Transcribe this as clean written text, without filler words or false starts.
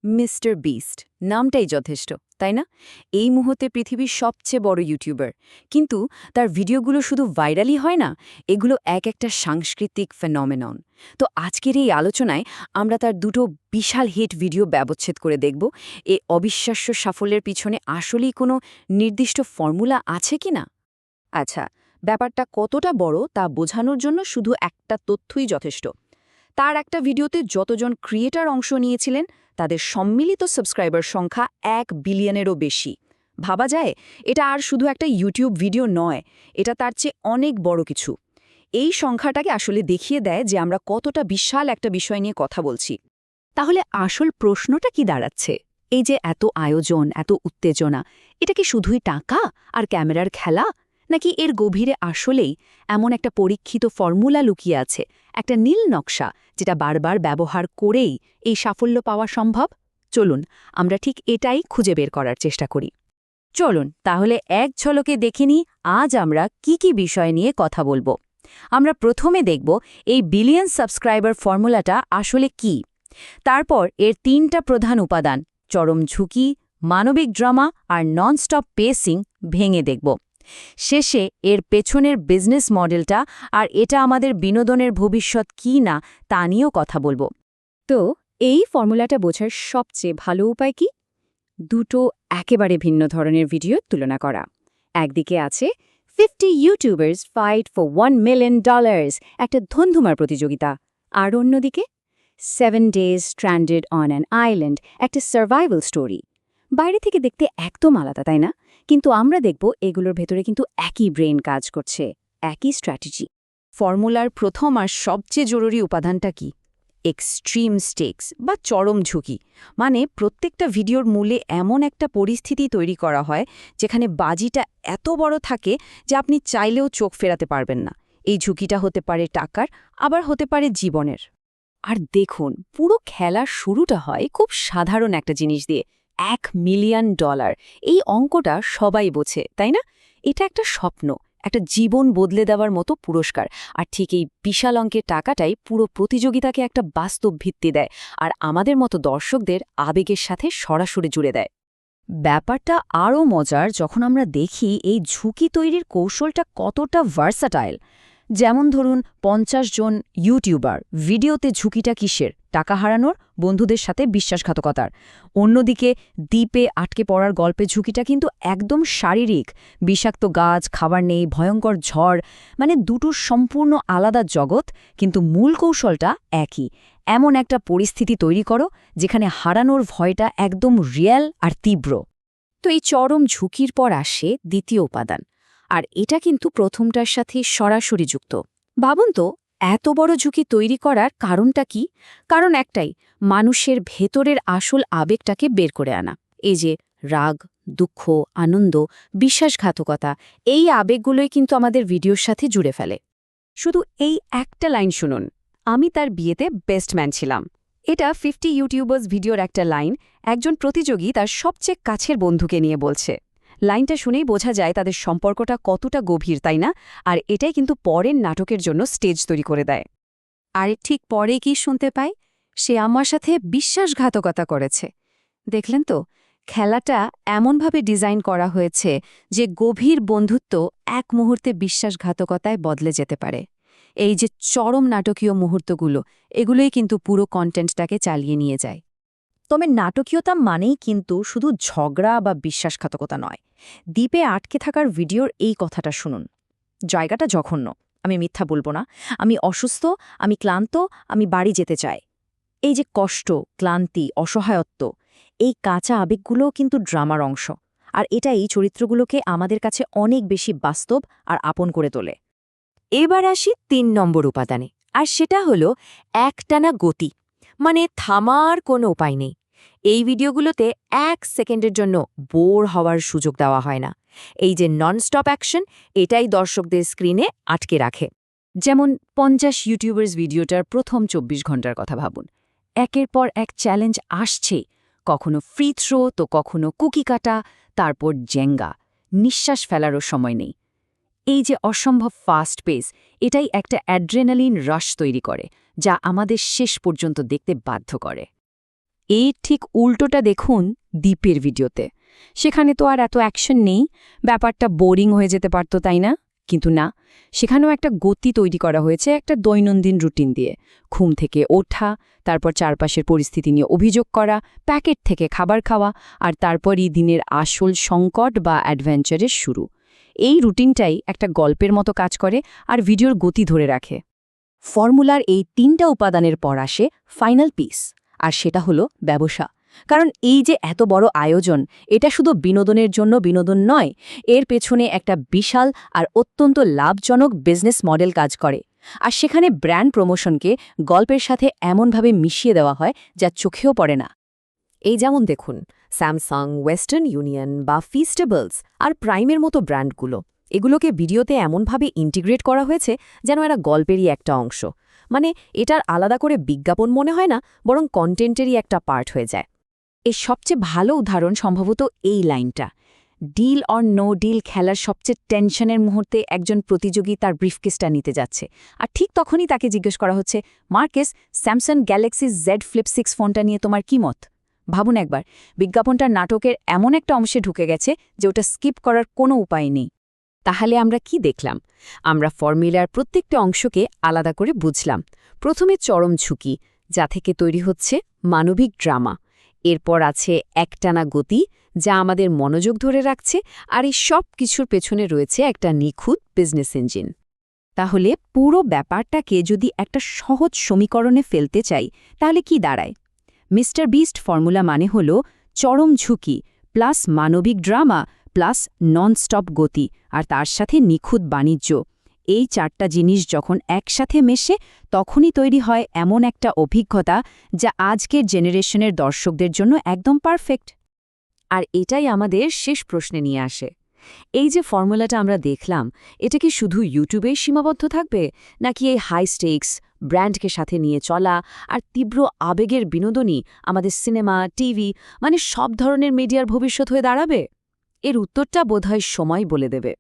Mister beast নামটাই যথেষ্ট তাই না? এই মুহূর্তে পৃথিবীর সবচেয়ে বড় ইউটিউবার, কিন্তু তার ভিডিওগুলো শুধু ভাইরালই হয় না, এগুলো এক একটা সাংস্কৃতিক ফেনোমেনন। তো আজকের এই আলোচনায় আমরা তার দুটো বিশাল হিট ভিডিও ব্যবচ্ছেদ করে দেখব এ অবিশ্বাস্য সাফল্যের পিছনে আসলেই কোনো নির্দিষ্ট ফর্মুলা আছে কিনা। আচ্ছা, ব্যাপারটা কতটা বড় তা বোঝানোর জন্য শুধু একটা তথ্যই যথেষ্ট। তার একটা ভিডিওতে যতজন ক্রিয়েটর অংশ নিয়েছিলেন তাদের সম্মিলিত সাবস্ক্রাইবার সংখ্যা 1 বিলিয়নেরও বেশি। ভাবা যায় এটা আর শুধু একটা ইউটিউব ভিডিও নয়, এটা তার চেয়ে অনেক বড় কিছু। এই সংখ্যাটাকে আসলে দেখিয়ে দেয় যে আমরা কতটা বিশাল একটা বিষয় নিয়ে কথা বলছি। তাহলে আসল প্রশ্নটা কি দাঁড়াচ্ছে? এই যে এত আয়োজন, এত উত্তেজনা, এটা কি শুধুই টাকা আর ক্যামেরার খেলা, নাকি এর গভীরে আসলেই এমন একটা পরীক্ষিত ফর্মুলা লুকিয়ে আছে, একটা নীল নকশা যেটা বারবার ব্যবহার করেই এই সাফল্য পাওয়া সম্ভব? চলুন আমরা ঠিক এটাই খুঁজে বের করার চেষ্টা করি। চলুন তাহলে এক ঝলকে দেখে নিই আজ আমরা কি বিষয় নিয়ে কথা বলবো। আমরা প্রথমে দেখব এই বিলিয়ন সাবস্ক্রাইবার ফর্মুলাটা আসলে কি। তারপর এর তিনটা প্রধান উপাদান চরম ঝুঁকি, মানবিক ড্রামা আর ননস্টপ পেসিং ভেঙে দেখব। শেষে এর পেছনের বিজনেস মডেলটা আর এটা আমাদের বিনোদনের ভবিষ্যৎ কি না তা নিয়েও কথা বলবো। তো এই ফর্মুলাটা বোঝার সবচেয়ে ভালো উপায় কি? দুটো একেবারে ভিন্ন ধরনের ভিডিও তুলনা করা। একদিকে আছে 50 ইউটিউবার্স ফাইট ফর $1 মিলিয়ন, একটা ধুন্ধুমার প্রতিযোগিতা। আর অন্যদিকে 7 days stranded on an island, একটা সার্ভাইভাল স্টোরি। বাইরে থেকে দেখতে একদম আলাদা, তাই না? কিন্তু আমরা দেখব এগুলোর ভেতরে কিন্তু একই ব্রেন কাজ করছে, একই স্ট্র্যাটেজি। ফর্মুলার প্রথম আর সবচেয়ে জরুরি উপাদানটা কি? এক্সট্রিম স্টেকস বা চরম ঝুঁকি। মানে প্রত্যেকটা ভিডিওর মূলে এমন একটা পরিস্থিতি তৈরি করা হয় যেখানে বাজিটা এত বড় থাকে যে আপনি চাইলেও চোখ ফেরাতে পারবেন না। এই ঝুঁকিটা হতে পারে টাকার, আবার হতে পারে জীবনের। আর দেখুন, পুরো খেলার শুরুটা হয় খুব সাধারণ একটা জিনিস দিয়ে, $1 মিলিয়ন। এই অঙ্কটা সবাই বোঝে, তাই না? এটা একটা স্বপ্ন, একটা জীবন বদলে দেওয়ার মতো পুরস্কার। আর ঠিক এই বিশাল অঙ্কের টাকাটাই পুরো প্রতিযোগিতাকে একটা বাস্তব ভিত্তি দেয় আর আমাদের মতো দর্শকদের আবেগের সাথে সরাসরি জুড়ে দেয়। ব্যাপারটা আরও মজার যখন আমরা দেখি এই ঝুঁকি তৈরির কৌশলটা কতটা ভার্সাটাইল। যেমন ধরুন 50 জন ইউটিউবার, ভিডিওতে ঝুঁকিটা কিসের? টাকা হারানোর, বন্ধুদের সাথে বিশ্বাসঘাতকতার। অন্যদিকে দ্বীপে আটকে পড়ার গল্পে ঝুঁকিটা কিন্তু একদম শারীরিক, বিষাক্ত গাছ, খাবার নেই, ভয়ঙ্কর ঝড়। মানে দুটোর সম্পূর্ণ আলাদা জগৎ, কিন্তু মূল কৌশলটা একই। এমন একটা পরিস্থিতি তৈরি করো যেখানে হারানোর ভয়টা একদম রিয়েল আর তীব্র। তো এই চরম ঝুঁকির পর আসে দ্বিতীয় উপাদান, আর এটা কিন্তু প্রথমটার সাথে সরাসরি যুক্ত। ভাবুন তো, এত বড় ঝুঁকি তৈরি করার কারণটা কি? কারণ একটাই, মানুষের ভেতরের আসল আবেগটাকে বের করে আনা। এই যে রাগ, দুঃখ, আনন্দ, বিশ্বাসঘাতকতা, এই আবেগগুলোই কিন্তু আমাদের ভিডিওর সাথে জুড়ে ফেলে। শুধু এই একটা লাইন শুনুন, আমি তার বিয়েতে বেস্ট ম্যান ছিলাম। এটা 50 ইউটিউবার্স ভিডিওর একটা লাইন, একজন প্রতিযোগী তার সবচেয়ে কাছের বন্ধুকে নিয়ে বলছে। লাইনটা শুনেই বোঝা যায় তাদের সম্পর্কটা কতটা গভীর, তাই না? আর এটাই কিন্তু পরের নাটকের জন্য স্টেজ তৈরি করে দেয়। আর ঠিক পরে কি শুনতে পাই? সে আমার সাথে বিশ্বাসঘাতকতা করেছে। দেখলেন তো, খেলাটা এমনভাবে ডিজাইন করা হয়েছে যে গভীর বন্ধুত্ব এক মুহূর্তে বিশ্বাসঘাতকতায় বদলে যেতে পারে। এই যে চরম নাটকীয় মুহূর্তগুলো, এগুলোই কিন্তু পুরো কন্টেন্টটাকে চালিয়ে নিয়ে যায়। তবে নাটকীয়তা মানেই কিন্তু শুধু ঝগড়া বা বিশ্বাসঘাতকতা নয়। দ্বীপে আটকে থাকার ভিডিওর এই কথাটা শুনুন, জায়গাটা জঘন্য, আমি মিথ্যা বলবো না, আমি অসুস্থ, আমি ক্লান্ত, আমি বাড়ি যেতে চাই। এই যে কষ্ট, ক্লান্তি, অসহায়ত্ব, এই কাঁচা আবেগগুলোও কিন্তু ড্রামার অংশ। আর এটা এই চরিত্রগুলোকে আমাদের কাছে অনেক বেশি বাস্তব আর আপন করে তোলে। এবার আসি ৩ নম্বর উপাদানে, আর সেটা হলো একটানা গতি। মানে থামার কোনো উপায় নেই। এই ভিডিওগুলোতে ১ সেকেন্ডের জন্য বোর হওয়ার সুযোগ দেওয়া হয় না। এই যে ননস্টপ অ্যাকশন, এটাই দর্শকদের স্ক্রিনে আটকে রাখে। যেমন 50 ইউটিউবার্স ভিডিওটার প্রথম ২৪ ঘন্টার কথা ভাবুন। একের পর এক চ্যালেঞ্জ আসছেই, কখনো ফ্রি থ্রো তো কখনো কুকি কাটা, তারপর জেঙ্গা। নিঃশ্বাস ফেলারও সময় নেই। এই যে অসম্ভব ফাস্ট পেস, এটাই একটা অ্যাড্রেনালিন রাশ তৈরি করে, যা আমাদের শেষ পর্যন্ত দেখতে বাধ্য করে। এই ঠিক উল্টোটা দেখুন দীপের ভিডিওতে। সেখানে তো আর এত অ্যাকশন নেই, ব্যাপারটা বোরিং হয়ে যেতে পারত, তাই না? কিন্তু না, সেখানেও একটা গতি তৈরি করা হয়েছে একটা দৈনন্দিন রুটিন দিয়ে। ঘুম থেকে ওঠা, তারপর চারপাশের পরিস্থিতি নিয়ে অভিযোগ করা, প্যাকেট থেকে খাবার খাওয়া, আর তারপরই দিনের আসল সংকট বা অ্যাডভেঞ্চারের শুরু। এই রুটিনটাই একটা গল্পের মতো কাজ করে আর ভিডিওর গতি ধরে রাখে। ফর্মুলার এই ৩টা উপাদানের পর আসে ফাইনাল পিস, আর সেটা হলো ব্যবসা। কারণ এই যে এত বড় আয়োজন, এটা শুধু বিনোদনের জন্য বিনোদন নয়, এর পেছনে একটা বিশাল আর অত্যন্ত লাভজনক বিজনেস মডেল কাজ করে। আর সেখানে ব্র্যান্ড প্রমোশনকে গল্পের সাথে এমনভাবে মিশিয়ে দেওয়া হয় যা চোখেও পড়ে না। এই যেমন দেখুন, স্যামসাং, ওয়েস্টার্ন ইউনিয়ন বা ফিস্টেবলস আর প্রাইমের মতো ব্র্যান্ডগুলো, এগুলোকে ভিডিওতে এমনভাবে ইন্টিগ্রেট করা হয়েছে যেন এরা গল্পেরই একটা অংশ। মানে এটার আলাদা করে বিজ্ঞাপন মনে হয় না, বরং কন্টেন্টেরই একটা পার্ট হয়ে যায়। এর সবচেয়ে ভালো উদাহরণ সম্ভবত এই লাইনটা। ডিল অর নো ডিল খেলার সবচেয়ে টেনশনের মুহূর্তে একজন প্রতিযোগী তার ব্রিফকেসটা নিতে যাচ্ছে, আর ঠিক তখনই তাকে জিজ্ঞেস করা হচ্ছে, Marques, Samsung Galaxy Z Flip 6 ফোনটা নিয়ে তোমার কি মত? ভাবুন একবার, বিজ্ঞাপনটা নাটকের এমন একটা অংশে ঢুকে গেছে যে ওটা স্কিপ করার কোনো উপায় নেই। তাহলে আমরা কি দেখলাম? আমরা ফর্মুলার প্রত্যেকটা অংশকে আলাদা করে বুঝলাম। প্রথমে চরম ঝুঁকি, যা থেকে তৈরি হচ্ছে মানবিক ড্রামা। এরপর আছে একটানা গতি, যা আমাদের মনোযোগ ধরে রাখছে, আর এই সব কিছুর পেছনে রয়েছে একটা নিখুঁত বিজনেস ইঞ্জিন। তাহলে পুরো ব্যাপারটাকে যদি একটা সহজ সমীকরণে ফেলতে চাই, তাহলে কি দাঁড়ায়? মিস্টার বিস্ট ফর্মুলা মানে হল চরম ঝুঁকি প্লাস মানবিক ড্রামা প্লাস ননস্টপ গতি আর তার সাথে নিখুঁত বাণিজ্য। এই 4টা জিনিস যখন একসাথে মেশে, তখনই তৈরি হয় এমন একটা অভিজ্ঞতা যা আজকের জেনারেশনের দর্শকদের জন্য একদম পারফেক্ট। আর এটাই আমাদের শেষ প্রশ্নে নিয়ে আসে। এই যে ফর্মুলাটা আমরা দেখলাম, এটা কি শুধু ইউটিউবেই সীমাবদ্ধ থাকবে, নাকি এই হাই স্টেকস, ব্র্যান্ডকে সাথে নিয়ে চলা আর তীব্র আবেগের বিনোদনই আমাদের সিনেমা, টিভি, মানে সব ধরনের মিডিয়ার ভবিষ্যৎ হয়ে দাঁড়াবে? এর উত্তরটা বোধহয় সময় বলে দেবে।